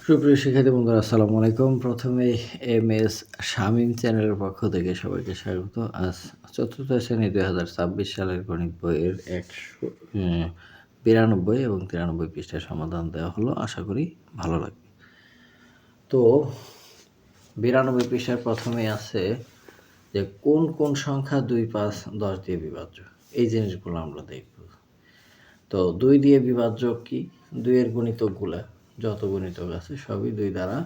সুপ্রিয় শিক্ষার্থী বন্ধুরা, আসসালামু আলাইকুম। প্রথমে এম এস শামীম চ্যানেলের পক্ষ থেকে সবাইকে স্বাগত। আজ চতুর্থ শ্রেণী 2026 সালের গণিত বইয়ের 192 এবং 93 পৃষ্ঠার সমাধান দেওয়া হলো। আশা করি ভালো লাগবে। তো 92 পৃষ্ঠার প্রথমে আছে যে কোন কোন সংখ্যা 2, 5, 10 দিয়ে বিভাজ্য। এই জিনিসগুলো আমরা দেখব। তো 2 দিয়ে বিভাজ্য কি? 2 এর গুণিতকগুলা যত গুণিতক আছে সবই 2 দ্বারা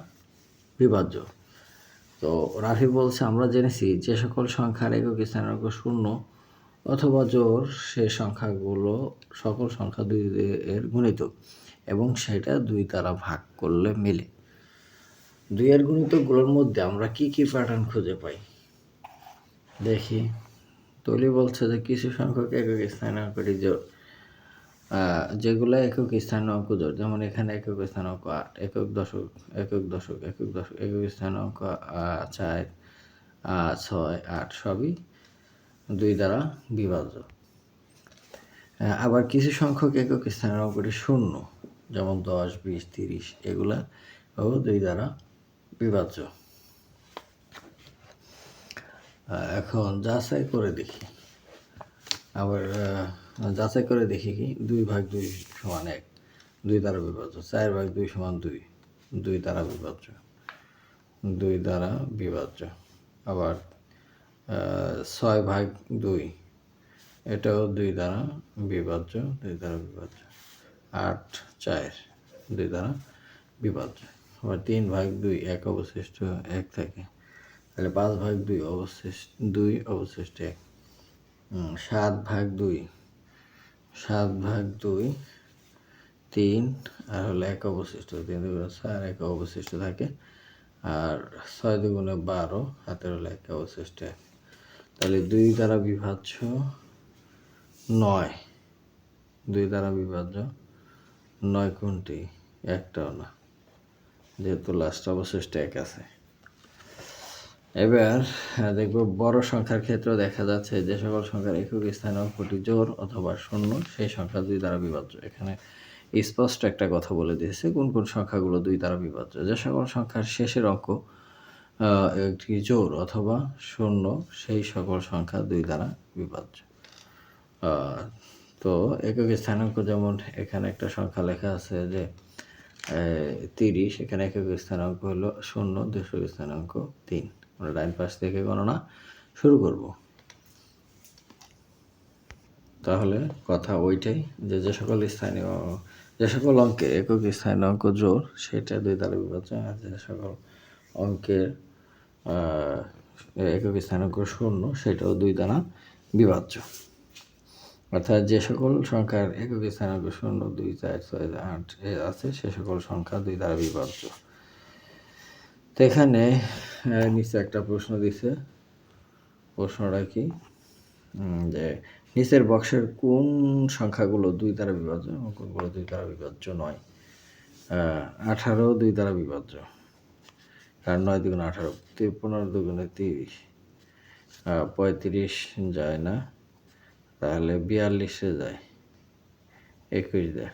বিভাজ্য। তো রাফি বলছে আমরা জেনেছি যে সকল সংখ্যার একক স্থানাঙ্ক শূন্য অথবা জোড় সে সংখ্যাগুলো সকল সংখ্যা 2 এর গুণিতক এবং সেটা 2 দ্বারা ভাগ করলে মিলে। 2 এর গুণিতকগুলোর মধ্যে আমরা কি কি প্যাটার্ন খুঁজে পাই দেখি। তলি বলছে যে কিছু সংখ্যক একক স্থানাঙ্কটি জোড়, যেগুলো একক স্থানাঙ্ক জোড়, যেমন এখানে একক স্থানাঙ্ক 8, একক দশক, একক দশক, একক দশক, একক স্থানাঙ্ক 4, 6, 8 সবই 2 দ্বারা বিভাজ্য। আবার কিছু সংখ্যক একক স্থানাঙ্কটি শূন্য, যেমন 10, 20, 30 এগুলা 2 দ্বারা বিভাজ্য। এখন যাচাই করে দেখি, আবার যাচাই করে দেখি কি 2/2 সমান 1, 2 দ্বারা বিভাজ্য। 4/2 সমান 2, 2 দ্বারা বিভাজ্য, 2 দ্বারা বিভাজ্য। আবার 6/2 এটাও 2 দ্বারা বিভাজ্য, 2 দ্বারা বিভাজ্য। 8/4 2 দ্বারা বিভাজ্য। আবার 3/2 1 অবশিষ্ট 1 থাকে, তাহলে 5/2 অবশিষ্ট 2 অবশিষ্ট 1। 7/2 3 আর হলো 1 অবশিষ্ট, 3 2 4 1 অবশিষ্ট থাকে। আর 6 2 12 হাতের হলো 1 অবশিষ্ট 1। তাহলে 2 দ্বারা বিভাজ্য 9, 2 দ্বারা বিভাজ্য 9 কোনটি? একটাও না, যেহেতু লাস্ট অবশিষ্ট 1 আছে। এবার দেখব বড় সংখ্যার ক্ষেত্রে দেখা যাচ্ছে যে সকল সংখ্যার একক স্থানাঙ্কটি জোড় অথবা শূন্য সেই সংখ্যা 2 দ্বারা বিভাজ্য। এখানে স্পষ্ট একটা কথা বলে দিয়েছে কোন কোন সংখ্যাগুলো 2 দ্বারা বিভাজ্য। যে সকল সংখ্যার শেষের অঙ্ক একটি জোড় অথবা শূন্য সেই সকল সংখ্যা 2 দ্বারা বিভাজ্য। তো একক স্থানাঙ্ক, যেমন এখানে একটা সংখ্যা লেখা আছে যে 30, এখানে একক স্থানাঙ্ক হলো 0, দশক স্থানাঙ্ক 3। আমরা ডাইন পাশ থেকে গণনা শুরু করব। তাহলে কথা ওইটাই যে যে সকল অঙ্কের একক স্থানাঙ্ক জোড় সেটা 2 দ্বারা বিভাজ্য, আর যে সকল অঙ্কের একক স্থানাঙ্ক শূন্য সেটাও 2 দ্বারা বিভাজ্য। অর্থাৎ যে সকল সংখ্যার একক স্থানাঙ্ক 0, 2, 4, 6, 8 আছে সে সকল সংখ্যা 2 দ্বারা বিভাজ্য। তো এখানে নিচে একটা প্রশ্ন দিছে। প্রশ্নটা কি যে নিচের বক্সের কোন সংখ্যাগুলো 2 দ্বারা বিভাজ্য এবং কোনগুলো 2 দ্বারা বিভাজ্য নয়? 18 2 দ্বারা বিভাজ্য, কারণ 9 2 18, 15 2 30, 35 যায় না, তাহলে 42 যায়, 21 দেয়,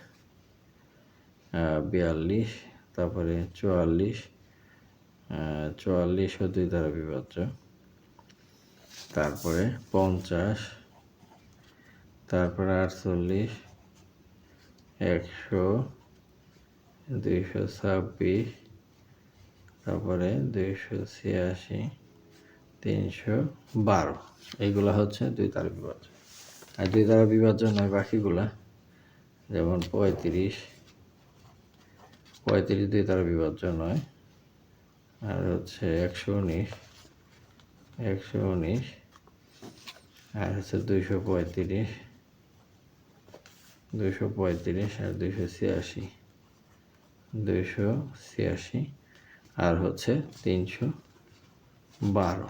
42, তারপরে 44, 44ও 2 দ্বারা বিভাজ্য, তারপরে 50, তারপরে 48, 100, 226, তারপরে 286, 312 এইগুলো হচ্ছে 2 দ্বারা বিভাজ্য। আর 2 দ্বারা বিভাজ্য নয় বাকিগুলা, যেমন 35 2 দ্বারা বিভাজ্য নয়। আর হচ্ছে 119, আর হচ্ছে 235 আর 286 আর হচ্ছে 312।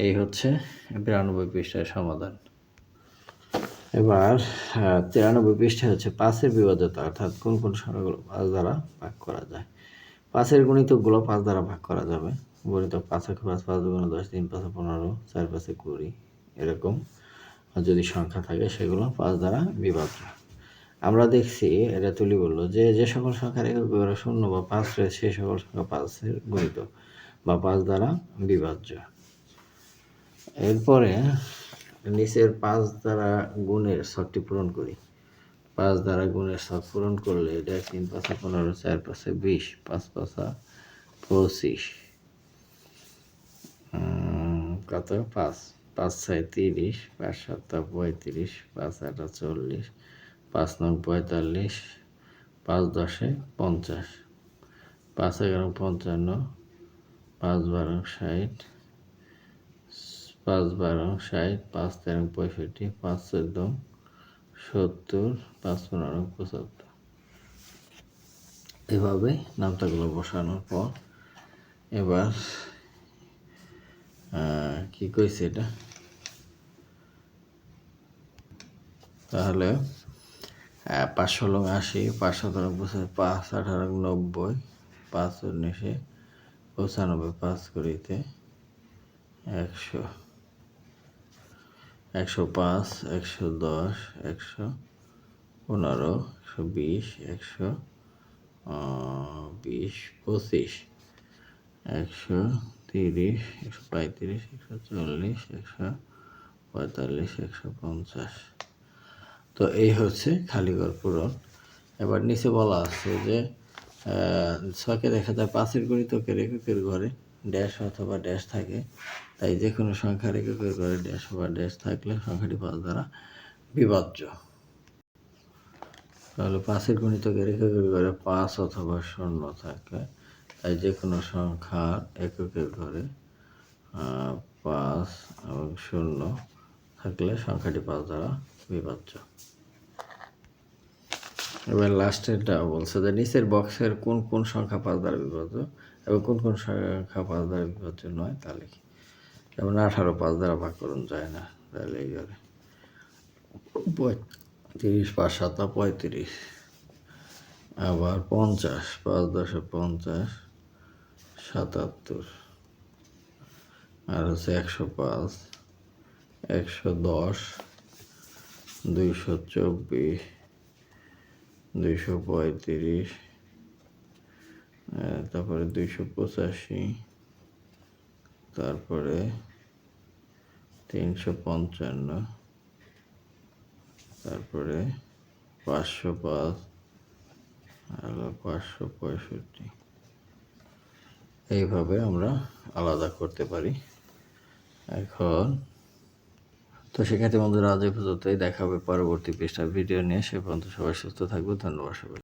এই হচ্ছে 92 পৃষ্ঠার সমাধান। এবার 93 পৃষ্ঠা হচ্ছে 5-এর বিভাজ্যতা, অর্থাৎ কোন কোন সংখ্যাগুলো 5 দ্বারা ভাগ করা যায়। 5-এর গুণিতকগুলো 5 দ্বারা ভাগ করা যাবে। গুণিতক 5 × 5 5 × 10, 3 5 15, 4 5 20 এরকম যদি সংখ্যা থাকে সেগুলো 5 দ্বারা বিভাজ্য। আমরা দেখছি এটা তুলি বলল যে সকল সংখ্যার একক বিবরণ 0 বা 5 রয়েছে সেই সকল সংখ্যা 5-এর গুণিত বা 5 দ্বারা বিভাজ্য। এরপরে নিচের 5 দ্বারা গুণের ছকটি পূরণ করি। 5 দ্বারা গুণের ছক পূরণ করলে এটা 3 5 15, 4 5 20, 5 5 25, কত 5 5 6 30, 5 7 35, 5 8 40, 5 9 45, 5 10 50, 5 11 55, 5 12 60, 5 12 60, 5 13 65, 5 14 70, 5 15 75। এভাবে নামতাগুলো বসানোর পর এবার কি কইছে এটা, তাহলে 5 16 80, 5 17 25, 5 18 90, 5 19 95, 5 করিতে 100, 105, 110, 115, 120, 120, 25, 130, 135, 140, 145, 150। তো এই হচ্ছে খালি ঘর পূরণ। এবার নিচে বলা আছে যে ছকে দেখা যায় 5-এর গুণিতকের এককের ঘরে ড্যাশ অথবা ড্যাশ থাকে, তাই যে কোনো সংখ্যার এককের ঘরে ড্যাশ অথবা ড্যাশ থাকলে সংখ্যাটি 5 দ্বারা বিভাজ্য। তাহলে 5-এর গুণিতকের এককের ঘরে 5 অথবা 0 থাকে, তাই যে কোনো সংখ্যার এককের ঘরে 5 এবং 0 থাকলে সংখ্যাটি 5 দ্বারা বিভাজ্য। এবার লাস্টেরটা বলছে যে নিচের বক্সের কোন কোন সংখ্যা 5 দ্বারা বিভাজ্য এবং কোন কোন সংখ্যা 5 দ্বারা বিভাজ্য নয় তা লিখি। যেমন 18 5 দ্বারা ভাগ করুন যায় না, তাহলে এই ঘরে 35 5 7 35, আবার 50 5 10 50, 77, আর হচ্ছে 105, 110, 224, 235, তারপরে 285, তারপরে 355, তারপরে 505 আর 565। এইভাবে আমরা আলাদা করতে পারি। এখন তো সেক্ষেত্রে বন্ধুরা আজ এই পর্যন্তই, দেখা হবে পরবর্তী পৃষ্ঠার ভিডিও নিয়ে। সে পর্যন্ত সবাই সুস্থ থাকবে। ধন্যবাদ সবাই।